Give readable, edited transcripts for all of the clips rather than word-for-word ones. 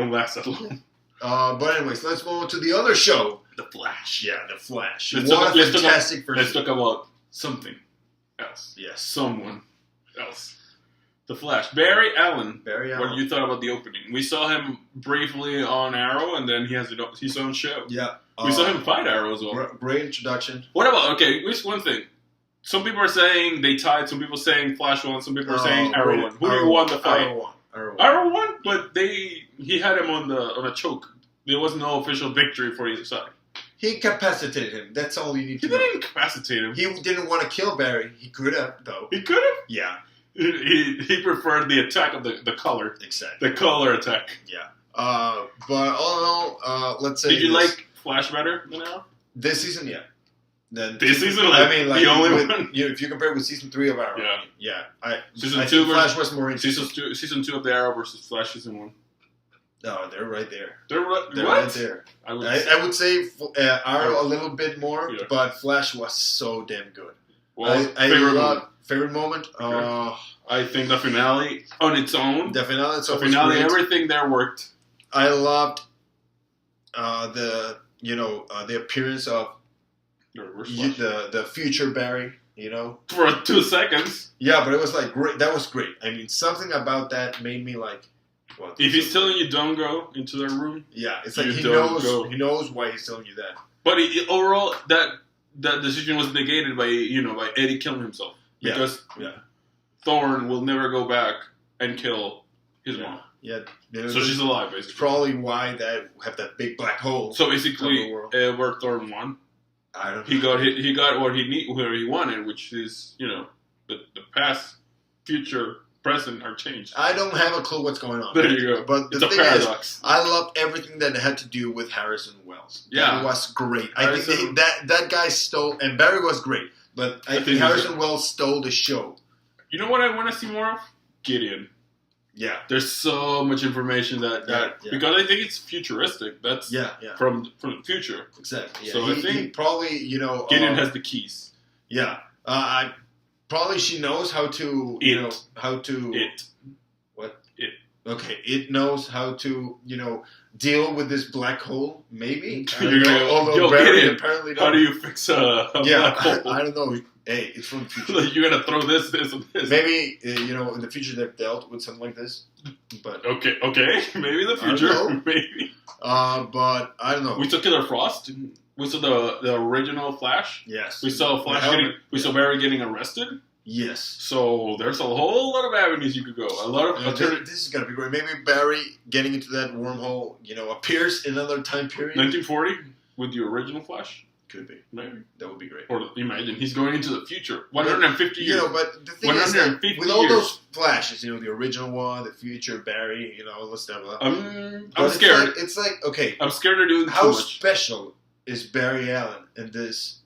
don't last that long. But anyways, let's move on to the other show. The Flash. Yeah, The Flash. Let's What a fantastic first Let's season. talk about something else. Yes. Someone else. The Flash. Barry Allen. Barry What Allen. you thought about the opening? We saw him briefly on Arrow, and then he has his own show. Yeah. We saw him fight Arrow as well. Great introduction. What about, okay, here's one thing. Some people are saying they tied, some people are saying Flash won, some people are saying Arrow won. Who do you want the fight? Arrow won, but he had him on a choke. There was no official victory for either side. He incapacitated him. That's all you need to know. He didn't incapacitate him. He didn't want to kill Barry. He could have, though. He could have? Yeah. He preferred the attack of the color. Exactly. The color attack. Yeah. But all in all, let's say... Did you like Flash better than Arrow? This season, yeah. Then This season, like, the only one? If you compare it with season 3 of Arrow. Yeah. I Season 2 think Flash versus... was more interesting. Season 2 of the Arrow versus Flash season 1. No, they're right there. They're Right there. I would say Arrow a little bit more, Yeah. but Flash was so damn good. Well, favorite moment? Okay. I think the finale on its own. The finale itself The finale, was great. everything there worked. I loved the appearance of the future Barry. For 2 seconds. Yeah, but it was like great. That was great. I mean, something about that made me like. What? If he's telling you don't go into their room, yeah, it's like you he don't knows. go. He knows why he's telling you that. but overall that decision was negated by Eddie killing himself because Thorne will never go back and kill his mom. Yeah. So she's alive, basically. Probably why that have that big black hole. So basically, where Thorne won, I don't know. he got what he wanted, which is the past, future, present are changed. I don't have a clue what's going on. There you go. But the It's a thing paradox. is, I loved everything that had to do with Harrison Wells. Yeah. That was great. I think that guy stole, and Barry was great, but I think Harrison Wells stole the show. You know what I want to see more of? Gideon. Yeah. There's so much information that because I think it's futuristic. That's from the future. Exactly. Yeah. So I think he probably Gideon has the keys. Yeah. Probably she knows how to What? It. Okay, it knows how to deal with this black hole. Maybe. Although Barry apparently how do you fix a black hole? I don't know. Hey, it's from the future. You're gonna throw this, and this. Maybe in the future they've dealt with something like this. But okay, maybe in the future, maybe. But I don't know. We saw Killer Frost. We saw the original Flash. Yes. We saw saw Barry getting arrested. Yes. So there's a whole lot of avenues you could go. A lot of this is gonna be great. Maybe Barry getting into that wormhole, appears in another time period. 1940 with the original Flash. Could be. Maybe. That would be great. Or imagine he's going into the future. 150 years. But the thing is that with all those flashes, the original one, the future Barry, let's have that. I'm scared. It's like, okay. I'm scared of doing too much. How special is Barry Allen in this,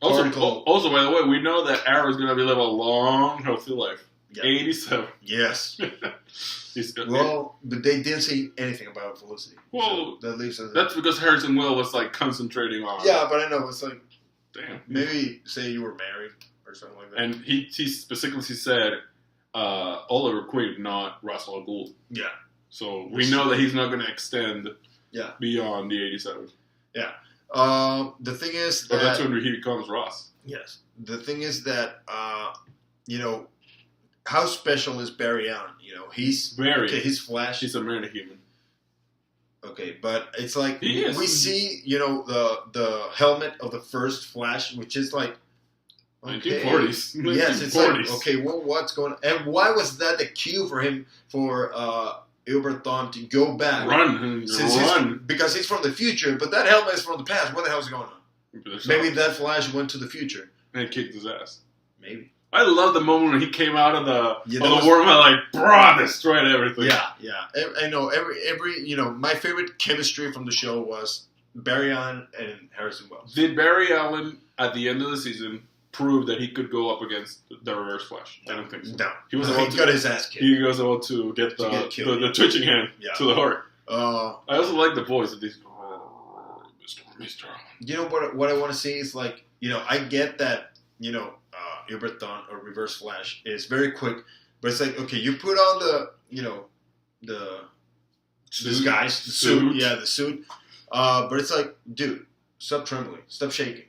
article? Also, by the way, we know that Arrow is going to be live a long, healthy life. Yeah. 87. Yes. But they didn't say anything about Felicity. Well, so that leaves us. That's because Harrison Wells was like concentrating on. Yeah, but I know it's like, damn. Maybe say you were married or something like that. And he specifically said Oliver Queen, not Russell al Ghul. Yeah. So we know that he's not going to extend. Yeah. Beyond the 87. Yeah. The thing is that... But that's when he becomes Ross. Yes. The thing is that, how special is Barry Allen? He's... Very. Okay, he's Flash. He's a metahuman. Okay, but it's like... He is. We see, the helmet of the first Flash, which is like... Okay. 1940s. Yes, it's like, okay, well, what's going on? And why was that the cue for him for... Albert Thawne to go back. Run. Because he's from the future, but that helmet is from the past. What the hell's going on? Maybe that Flash went to the future. And kicked his ass. Maybe. I love the moment when he came out of the wormhole, like, brah, destroyed everything. Yeah. I know. Every my favorite chemistry from the show was Barry Allen and Harrison Wells. Did Barry Allen, at the end of the season, prove that he could go up against the Reverse Flash? I don't think so. No. He got his ass kicked. He was about to get the twitching hand to the heart. I also like the voice of these. Mr. What I want to see is like, I get that, Albert Thawne or Reverse Flash is very quick, but it's like, okay, you put on the disguise, the suit. Yeah, the suit. But it's like, dude, stop trembling, stop shaking.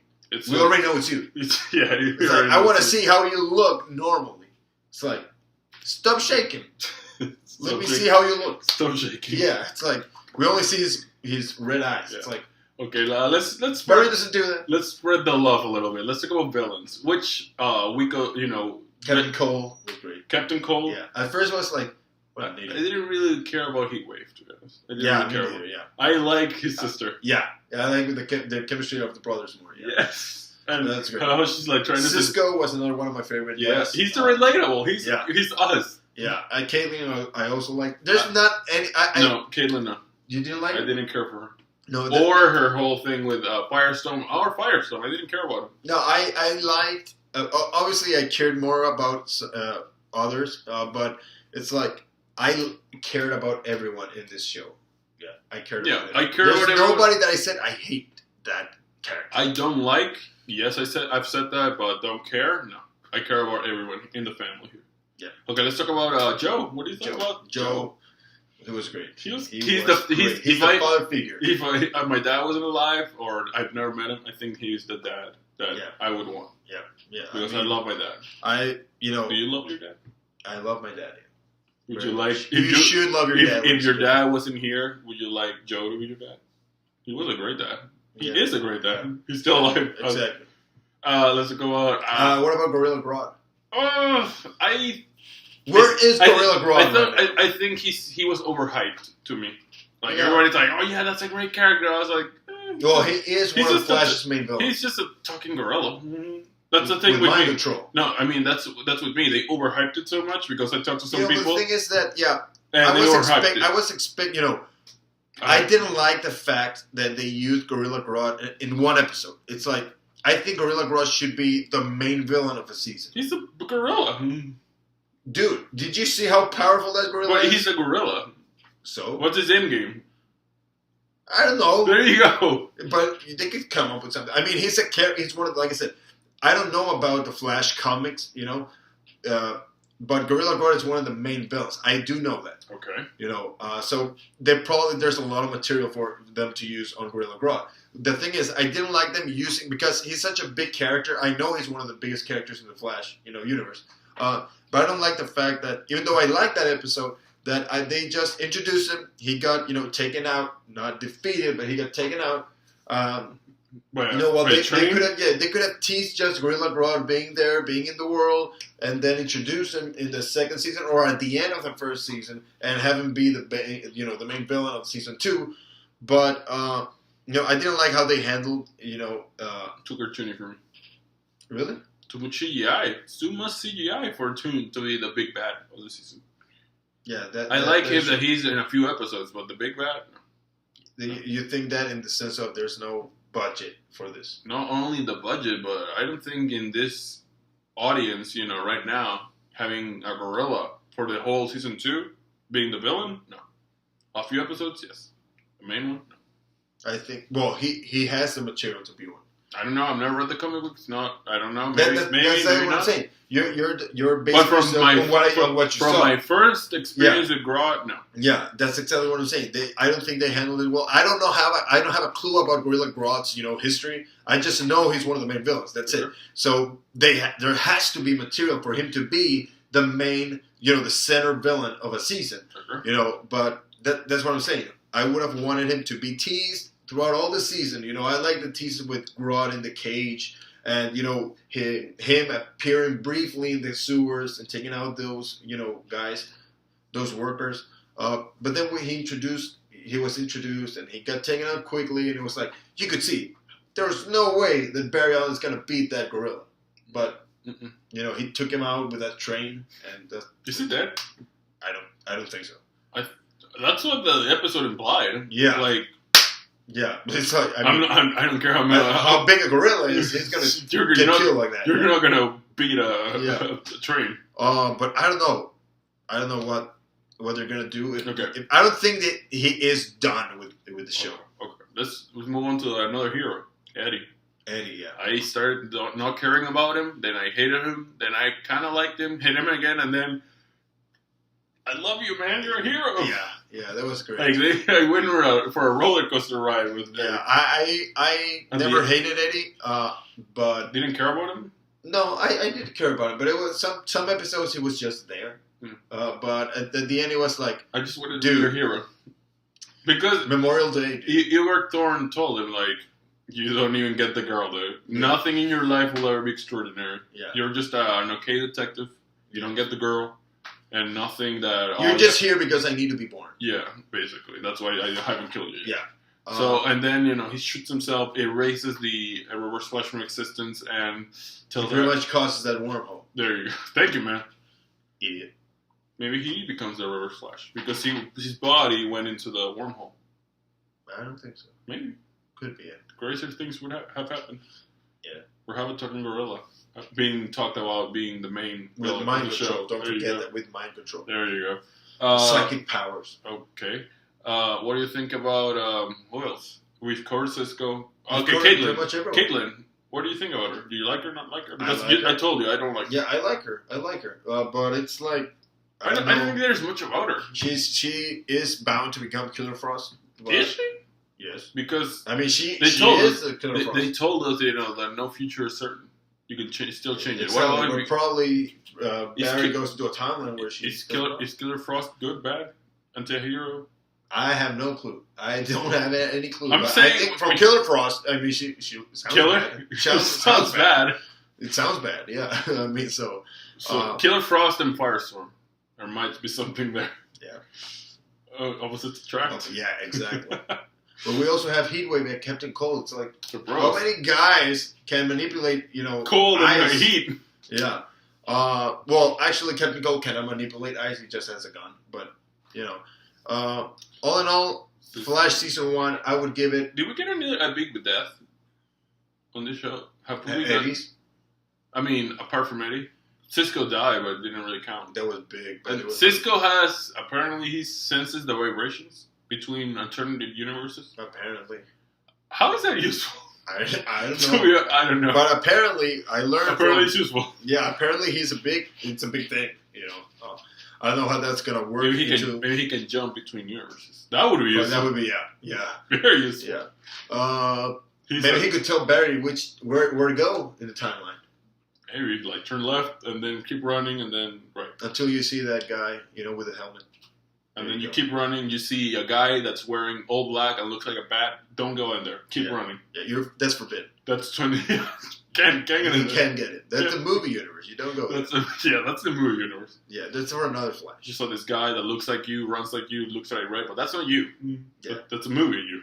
We already know it's you. It's like, I want to see how you look normally. It's like, stop shaking. Let me see how you look. Stop shaking. Yeah, it's like we only see his red eyes. Yeah. It's like, okay, let's Barry doesn't do that. Let's spread the love a little bit. Let's talk about villains. Which we go, Captain Cole was great. Captain Cole. Yeah, at first I was like, I didn't really care about Heatwave, to be honest. I didn't really care about. Yeah, I like his sister. Yeah, I like the chemistry of the brothers more. Yeah. Yes. And that's great. How she's like trying Cisco was another one of my favorite. Yes, he's the relatable. He's us. Yeah, Caitlyn, I also like. There's not any. No, Caitlyn, no. You didn't like her? I didn't care for her. No, or her whole thing with Firestone. I didn't care about him. No, I liked. Obviously, I cared more about others, but it's like I cared about everyone in this show. Yeah, I cared. Yeah, about I cared about everyone. There's nobody that I said I hate that character. I don't like. Yes, I've said that, but don't care. No, I care about everyone in the family here. Yeah. Okay, let's talk about Joe. What do you think about Joe? It was great. He's the father figure. If my dad wasn't alive or I've never met him, I think he's the dad that I would want. Yeah. Because I love my dad. Do you love your dad? I love my dad. Yeah. Would you like? You should love your dad. If your dad wasn't here, would you like Joe to be your dad? He was a great dad. He is a great dad. He's still alive. Exactly. Let's go on. What about Gorilla Grodd? Where is Gorilla Grodd? I think he was overhyped to me. Like everybody's like, oh yeah, that's a great character. I was like, well, he is one of Flash's main villains. He's just a talking gorilla. That's the thing with mind me. Control. No, I mean that's with me. They overhyped it so much because I talked to some people. The thing is that and I was expecting. I didn't like the fact that they used Gorilla Grodd in one episode. It's like I think Gorilla Grodd should be the main villain of a season. He's a gorilla. Dude, did you see how powerful that gorilla is? But he's a gorilla. So? What's his end game? I don't know. There you go. But they could come up with something. I mean, he's one of, like I said, I don't know about the Flash comics, but Gorilla Grodd is one of the main villains. I do know that. Okay. So there's a lot of material for them to use on Gorilla Grodd. The thing is, I didn't like them using, because he's such a big character. I know he's one of the biggest characters in the Flash, universe. But I don't like the fact that, even though I like that episode, that they just introduced him. He got, taken out, not defeated, but he got taken out. They could have teased just Gorilla Grodd being there, being in the world, and then introduce him in the second season or at the end of the first season, and have him be the main villain of season 2. But I didn't like how they handled Too cartoony for me. Really? Too much CGI. Too much CGI for Toon to be the big bad of the season. Yeah, I like him that he's in a few episodes, but the big bad. No. You think that in the sense of there's no budget for this? Not only the budget, but I don't think in this audience, right now, having a gorilla for the whole season 2 being the villain, no. A few episodes, yes. The main one, no. I think. Well, he has the material to be one. I don't know. I've never read the comic books. I don't know. Maybe that's what I'm saying. You're basing yourself on what you saw. From my first experience with Grodd, no. Yeah, that's exactly what I'm saying. I don't think they handled it well. I don't have a clue about Gorilla Grodd's history. I just know he's one of the main villains. That's it. So there has to be material for him to be the main, the center villain of a season. But that's what I'm saying. I would have wanted him to be teased throughout all the season. I like the teaser with Grodd in the cage, and him appearing briefly in the sewers and taking out those guys, those workers. But then when he was introduced and he got taken out quickly, and it was like you could see there's no way that Barry Allen's gonna beat that gorilla. But he took him out with that train, and is he dead? I don't think so. That's what the episode implied. Yeah, yeah, it's like I don't care how big a gorilla is. He's gonna get killed like that. You're not gonna beat a train. But I don't know. I don't know what they're gonna do. Okay. I don't think that he is done with the show. Okay. Let's move on to another hero, Eddie. Eddie, yeah. I started not caring about him. Then I hated him. Then I kind of liked him. Hate him again, and then I love you, man. You're a hero. Yeah, that was great. Like I went for a roller coaster ride with Eddie. Yeah, I never hated Eddie, but didn't care about him. No, I did care about him, but it was some episodes he was just there. But at the end, it was like, I just wanted to be your hero because Memorial Day. Eobard Thorne told him like, you don't even get the girl, dude. Yeah. Nothing in your life will ever be extraordinary. Yeah. You're just an okay detective. You don't get the girl, and nothing that... You're just here because I need to be born. Yeah, basically. That's why I haven't killed you. Yeah. So, and then, he shoots himself, erases the reverse flash from existence, and tells pretty much causes that wormhole. There you go. Thank you, man. Idiot. Maybe he becomes the reverse flash, because his body went into the wormhole. I don't think so. Maybe. Could be it. Crazier things would have happened. Yeah. Or have a talking gorilla. Being talked about being the main with mind control. Don't forget that with mind control. There you go. Psychic powers. Okay. What do you think about who else? We've covered Cisco. Okay, Caitlin. What do you think about her? Do you like her or not like her? Because I told you I don't like her. Yeah, I like her. But it's like I don't think there's much about her. She is bound to become Killer Frost. Is she? Yes. Because she is a Killer Frost. They told us that no future is certain. You can still change it. Exactly. Probably Barry goes into a timeline where she's... Is Killer Frost good, bad, anti-hero? I have no clue. I don't have any clue. I'm saying... I think from Killer Frost, I mean, she sounds Killer? bad. Sounds bad. It sounds bad, yeah. I mean, so Killer Frost and Firestorm. There might be something there. Yeah. Opposites attract. Yeah, exactly. But we also have Heatwave and Captain Cold. It's like, how many guys can manipulate, cold ice? And heat? Yeah. Well, actually, Captain Cold cannot manipulate ice. He just has a gun. But, all in all, Flash Season 1, I would give it... Did we get a big death on this show? Have we Eddie's? I mean, apart from Eddie. Cisco died, but it didn't really count. That was big. But Cisco has... Apparently, he senses the vibrations between alternative universes? Apparently. How is that useful? I don't know. I don't know. But apparently, I learned. Apparently, it's useful. Yeah, apparently it's a big thing. I don't know how that's gonna work. Maybe he can jump between universes. That would be useful. That would be yeah. Very useful. Yeah. Maybe he could tell Barry where to go in the timeline. Maybe turn left and then keep running and then right until you see that guy, with a helmet. And then you keep running. You see a guy that's wearing all black and looks like a bat. Don't go in there. Keep running. Yeah, that's forbidden. That's 20. Can't get it. You can't get it. That's the movie universe. You don't go there. That's the movie universe. Yeah, that's for another Flash. You saw this guy that looks like you, runs like you, looks like right, but that's not you. Yeah. That's a movie you.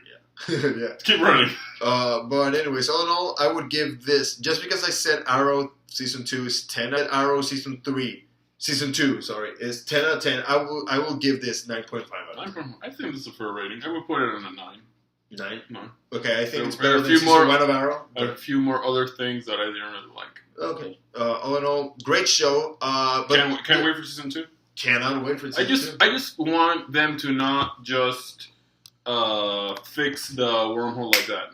Yeah. Yeah. Keep running. But anyways, all in all, I would give this, just because I said Arrow Season 2 is 10, Arrow Season 2, is 10 out of 10. I will give this 9.5 out of 10. I think this is a fair rating. I would put it on a 9. 9? 9. Okay, I think it's better than Season 1 of Arrow. A few more other things that I didn't really like. Okay. All in all, great show. But can't wait for Season 2. Cannot wait for Season 2. I just want them to not just fix the wormhole like that.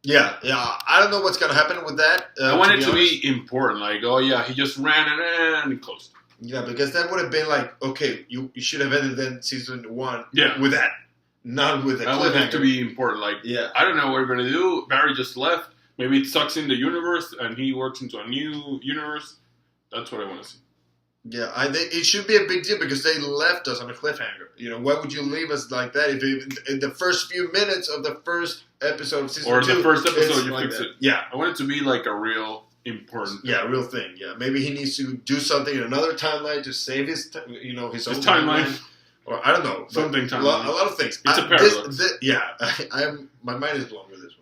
Yeah. I don't know what's going to happen with that. I want it to be important. Like, oh yeah, he just ran and it closed. Yeah, because that would have been like, okay, you should have ended then Season 1 with that. Not with a cliffhanger. That would have to be important. Like, I don't know what we're going to do. Barry just left. Maybe it sucks in the universe and he works into a new universe. That's what I want to see. Yeah, I think it should be a big deal because they left us on a cliffhanger. Why would you leave us like that if in the first few minutes of the first episode of Season 2... Or the first episode you like fix that. it. Yeah. I want it to be like a real important thing. Yeah, real thing. Yeah, maybe he needs to do something in another timeline to save his own timeline. Or I don't know. Something timeline. A lot of things. It's a parallel. My mind is blown.